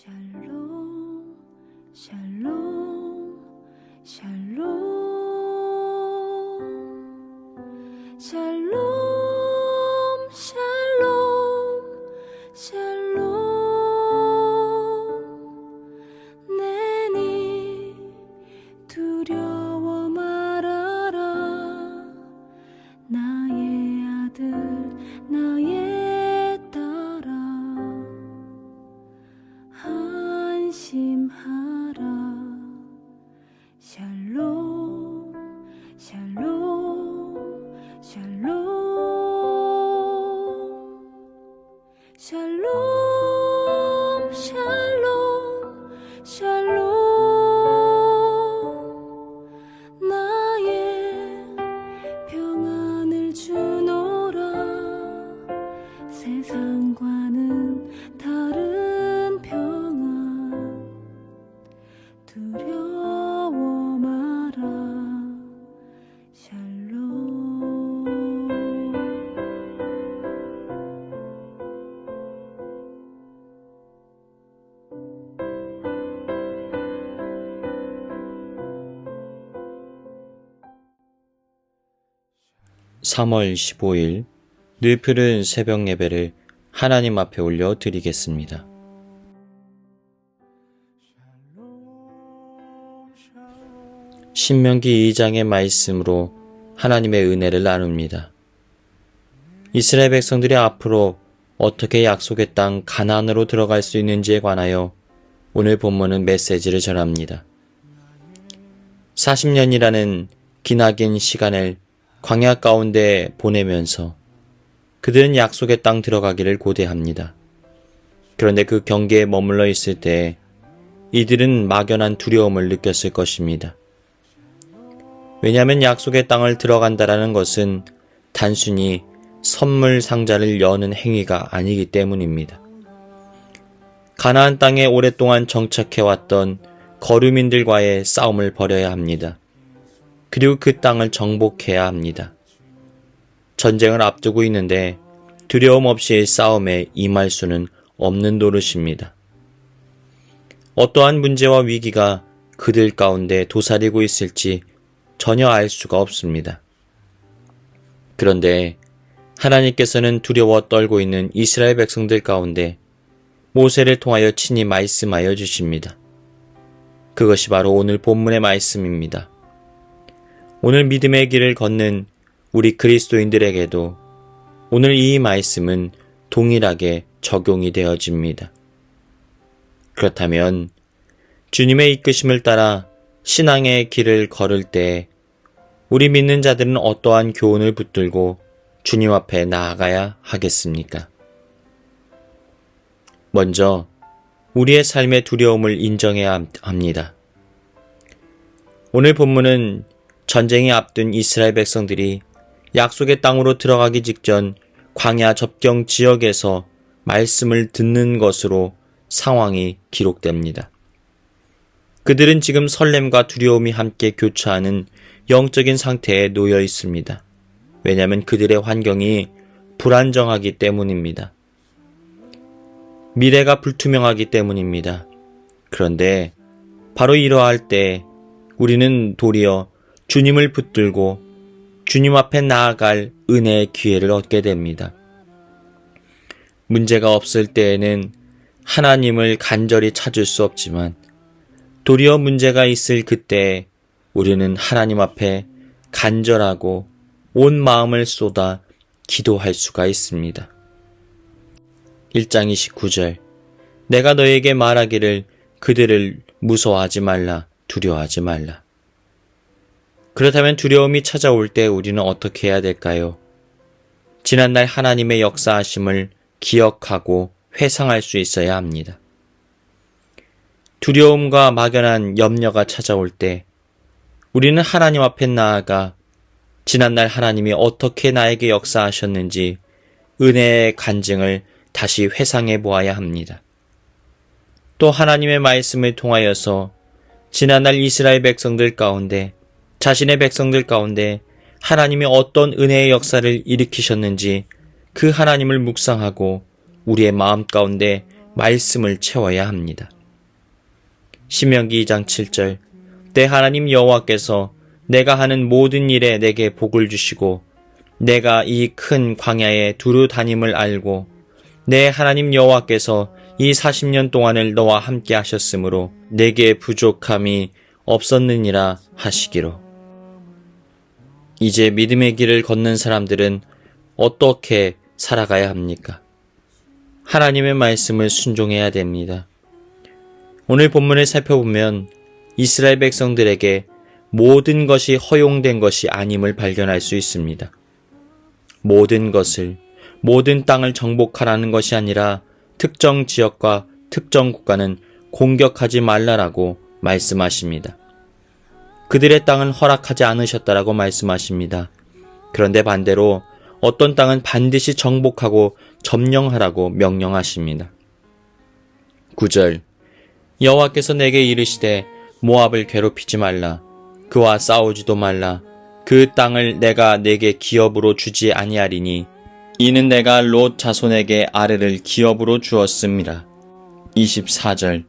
샬롬, 샬롬, 샬롬, 샬롬, 샬롬, 샬롬. 내니 두려워 말아라. 나의 아들, 나의 딸아. 안심하라. 샬롬, 샬롬, 샬롬, 샬롬, 샬롬, 샬롬. 나의 평안을 주노라. 세상과는 다른 평안. 두려워 마라. 샬롬. (3월 15일) 늘푸른 새벽 예배를 하나님 앞에 올려 드리겠습니다. 신명기 2장의 말씀으로 하나님의 은혜를 나눕니다. 이스라엘 백성들이 앞으로 어떻게 약속의 땅 가나안으로 들어갈 수 있는지에 관하여 오늘 본문은 메시지를 전합니다. 40년이라는 기나긴 시간을 광야 가운데 보내면서 그들은 약속의 땅 들어가기를 고대합니다. 그런데 그 경계에 머물러 있을 때 이들은 막연한 두려움을 느꼈을 것입니다. 왜냐하면 약속의 땅을 들어간다라는 것은 단순히 선물 상자를 여는 행위가 아니기 때문입니다. 가나안 땅에 오랫동안 정착해왔던 거류민들과의 싸움을 벌여야 합니다. 그리고 그 땅을 정복해야 합니다. 전쟁을 앞두고 있는데 두려움 없이 싸움에 임할 수는 없는 노릇입니다. 어떠한 문제와 위기가 그들 가운데 도사리고 있을지 전혀 알 수가 없습니다. 그런데 하나님께서는 두려워 떨고 있는 이스라엘 백성들 가운데 모세를 통하여 친히 말씀하여 주십니다. 그것이 바로 오늘 본문의 말씀입니다. 오늘 믿음의 길을 걷는 우리 그리스도인들에게도 오늘 이 말씀은 동일하게 적용이 되어집니다. 그렇다면 주님의 이끄심을 따라 신앙의 길을 걸을 때 우리 믿는 자들은 어떠한 교훈을 붙들고 주님 앞에 나아가야 하겠습니까? 먼저 우리의 삶의 두려움을 인정해야 합니다. 오늘 본문은 전쟁이 앞둔 이스라엘 백성들이 약속의 땅으로 들어가기 직전 광야 접경 지역에서 말씀을 듣는 것으로 상황이 기록됩니다. 그들은 지금 설렘과 두려움이 함께 교차하는 영적인 상태에 놓여 있습니다. 왜냐하면 그들의 환경이 불안정하기 때문입니다. 미래가 불투명하기 때문입니다. 그런데 바로 이러할 때 우리는 도리어 주님을 붙들고 주님 앞에 나아갈 은혜의 기회를 얻게 됩니다. 문제가 없을 때에는 하나님을 간절히 찾을 수 없지만 도리어 문제가 있을 그때 우리는 하나님 앞에 간절하고 온 마음을 쏟아 기도할 수가 있습니다. 1장 29절 내가 너에게 말하기를 그들을 무서워하지 말라 두려워하지 말라. 그렇다면 두려움이 찾아올 때 우리는 어떻게 해야 될까요? 지난날 하나님의 역사하심을 기억하고 회상할 수 있어야 합니다. 두려움과 막연한 염려가 찾아올 때 우리는 하나님 앞에 나아가 지난날 하나님이 어떻게 나에게 역사하셨는지 은혜의 간증을 다시 회상해 보아야 합니다. 또 하나님의 말씀을 통하여서 지난날 이스라엘 백성들 가운데 자신의 백성들 가운데 하나님이 어떤 은혜의 역사를 일으키셨는지 그 하나님을 묵상하고 우리의 마음 가운데 말씀을 채워야 합니다. 신명기 2장 7절 내 하나님 여호와께서 내가 하는 모든 일에 내게 복을 주시고 내가 이 큰 광야에 두루 다님을 알고 내 하나님 여호와께서 이 40년 동안을 너와 함께 하셨으므로 내게 부족함이 없었느니라 하시기로. 이제 믿음의 길을 걷는 사람들은 어떻게 살아가야 합니까? 하나님의 말씀을 순종해야 됩니다. 오늘 본문을 살펴보면 이스라엘 백성들에게 모든 것이 허용된 것이 아님을 발견할 수 있습니다. 모든 것을, 모든 땅을 정복하라는 것이 아니라 특정 지역과 특정 국가는 공격하지 말라라고 말씀하십니다. 그들의 땅은 허락하지 않으셨다라고 말씀하십니다. 그런데 반대로 어떤 땅은 반드시 정복하고 점령하라고 명령하십니다. 9절 여호와께서 내게 이르시되 모압을 괴롭히지 말라. 그와 싸우지도 말라. 그 땅을 내가 내게 기업으로 주지 아니하리니 이는 내가 롯 자손에게 아래를 기업으로 주었음이라. 24절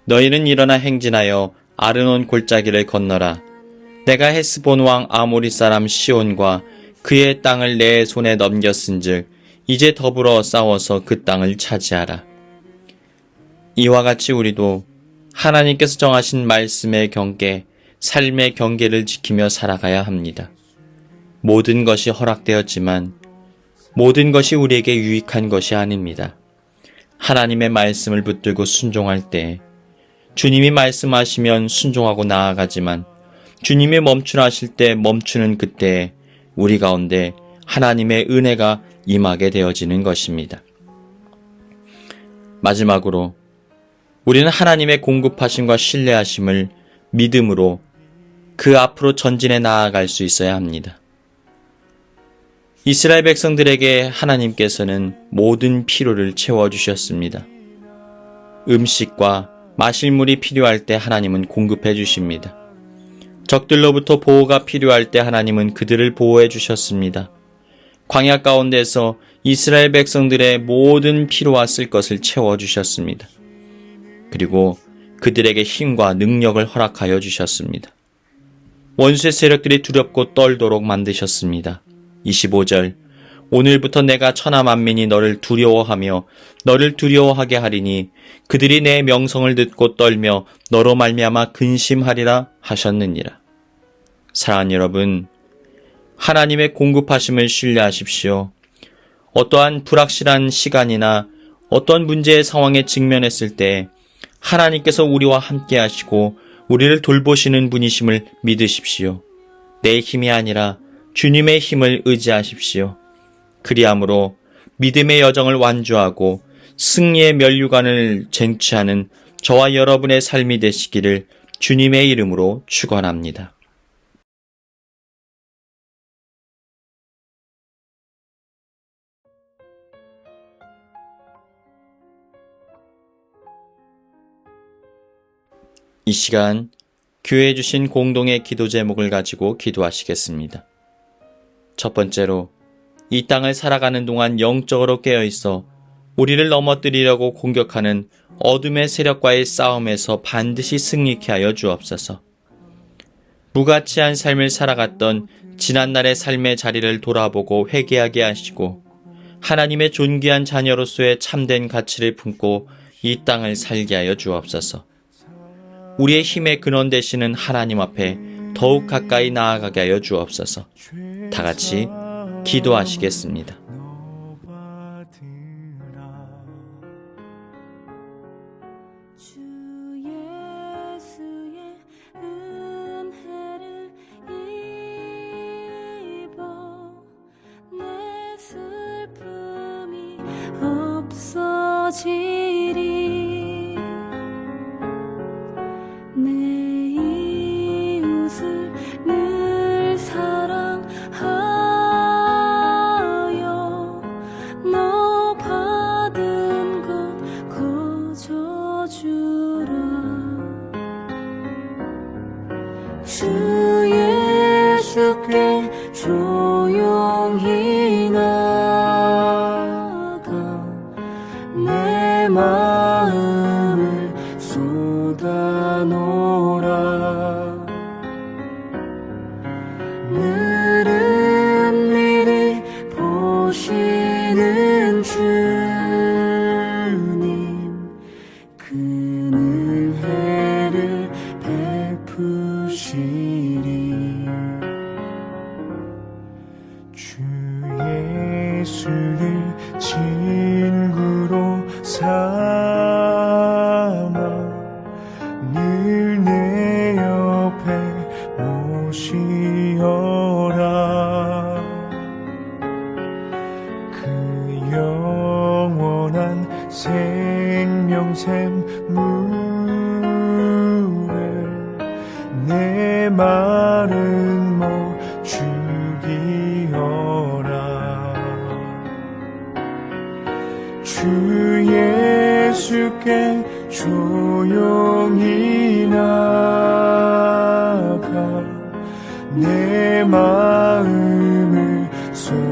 너희는 일어나 행진하여 아르논 골짜기를 건너라. 내가 헤스본 왕 아모리 사람 시온과 그의 땅을 내 손에 넘겼은즉 이제 더불어 싸워서 그 땅을 차지하라. 이와 같이 우리도 하나님께서 정하신 말씀의 경계, 삶의 경계를 지키며 살아가야 합니다. 모든 것이 허락되었지만 모든 것이 우리에게 유익한 것이 아닙니다. 하나님의 말씀을 붙들고 순종할 때 주님이 말씀하시면 순종하고 나아가지만 주님이 멈추라 하실 때 멈추는 그때에 우리 가운데 하나님의 은혜가 임하게 되어지는 것입니다. 마지막으로 우리는 하나님의 공급하심과 신뢰하심을 믿음으로 그 앞으로 전진해 나아갈 수 있어야 합니다. 이스라엘 백성들에게 하나님께서는 모든 필요를 채워주셨습니다. 음식과 마실 물이 필요할 때 하나님은 공급해 주십니다. 적들로부터 보호가 필요할 때 하나님은 그들을 보호해 주셨습니다. 광야 가운데서 이스라엘 백성들의 모든 필요와 쓸 것을 채워주셨습니다. 그리고 그들에게 힘과 능력을 허락하여 주셨습니다. 원수의 세력들이 두렵고 떨도록 만드셨습니다. 25절 오늘부터 내가 천하 만민이 너를 두려워하며 너를 두려워하게 하리니 그들이 내 명성을 듣고 떨며 너로 말미암아 근심하리라 하셨느니라. 사랑하는 여러분, 하나님의 공급하심을 신뢰하십시오. 어떠한 불확실한 시간이나 어떤 문제의 상황에 직면했을 때 하나님께서 우리와 함께 하시고 우리를 돌보시는 분이심을 믿으십시오. 내 힘이 아니라 주님의 힘을 의지하십시오. 그리함으로 믿음의 여정을 완주하고 승리의 면류관을 쟁취하는 저와 여러분의 삶이 되시기를 주님의 이름으로 축원합니다. 이 시간 교회에 주신 공동의 기도 제목을 가지고 기도하시겠습니다. 첫 번째로 이 땅을 살아가는 동안 영적으로 깨어있어 우리를 넘어뜨리려고 공격하는 어둠의 세력과의 싸움에서 반드시 승리케 하여 주옵소서. 무가치한 삶을 살아갔던 지난날의 삶의 자리를 돌아보고 회개하게 하시고 하나님의 존귀한 자녀로서의 참된 가치를 품고 이 땅을 살게 하여 주옵소서. 우리의 힘의 근원 되시는 하나님 앞에 더욱 가까이 나아가게 하여 주옵소서. 다 같이 기도하시겠습니다. 주 예수의 은혜를 입어 내 슬픔이 없어지리. 내 이웃을 늘 사랑하여 너 받은 것 거저주라. 주 예수께 조용히 나가 내 되시는 주님, 그 은혜를 베푸시리. 주 예수를 친구로 삼아 늘 내 옆에 모시어라. 그 영원한 생명샘 물에 내 마른 목 죽이어라. 주 예수께 조용히 나가 내 마음을 쏟아내라.